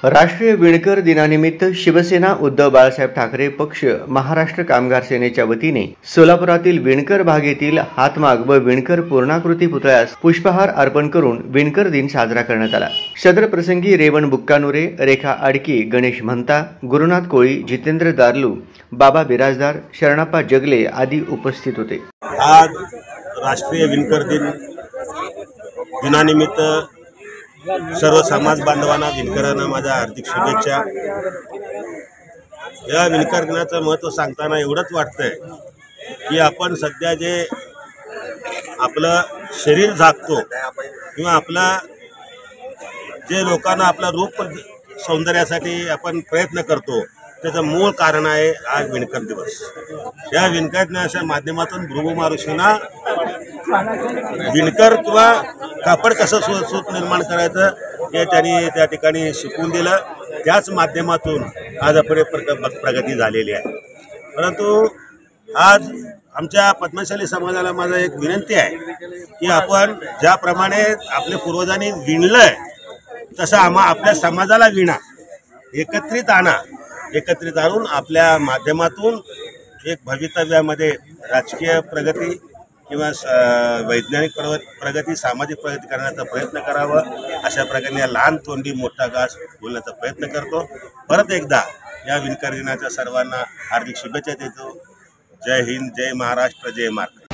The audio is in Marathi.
राष्ट्रीय विणकर दिनानिमित्त शिवसेना उद्धव बाळासाहेब ठाकरे पक्ष महाराष्ट्र कामगार सेनेच्या वतीने सोलापुरातील विणकर भागेतील हातमाग व विणकर पूर्णाकृती पुतळ्यास पुष्पहार अर्पण करून विणकर दिन साजरा करण्यात आला। सदर प्रसंगी रेवण बुक्कानुरे, रेखा आडकी, गणेश म्हणता, गुरुनाथ कोळी, जितेंद्र दारलू, बाबा बिराजदार, शरणप्पा जगले आदी उपस्थित होते। आज राष्ट्रीय विणकर दिनानिमित्त सर्व समाज बांधवांना विणकरांना माझ्या हार्दिक शुभेच्छा। या विणकर दिनाचं महत्त्व सांगताना एवढंच वाटतंय की आपण सध्या जे आपलं शरीर झाकतो किंवा आपला जे लोकांना आपला रूप सौंदर्यासाठी आपण प्रयत्न करतो त्याचं मूळ कारण आहे आज विणकर दिवस। या विणकर दिनाच्या माध्यमातून भृगुमार ऋषींना विणकर किंवा कापड कसं सूत निर्माण करायचं हे त्यांनी त्या ठिकाणी शिकवून दिलं। त्याच माध्यमातून आज आपली प्रगती झालेली आहे। परंतु आज आमच्या पद्मशाली समाजाला माझा एक विनंती आहे की आपण ज्याप्रमाणे आपल्या पूर्वजांनी विणलंय तसं आपल्या समाजाला विणा, एकत्रित आणून आपल्या माध्यमातून एक भवितव्यामध्ये राजकीय प्रगती किंवा वैज्ञानिक प्रगती, सामाजिक प्रगती करण्याचा प्रयत्न करावा। अशा प्रकारे या लहान तोंडी मोठा घास बोलण्याचा प्रयत्न करतो। परत एकदा या विणकर दिनाच्या सर्वांना हार्दिक शुभेच्छा देतो। जय हिंद, जय महाराष्ट्र, जय महाराष्ट्र।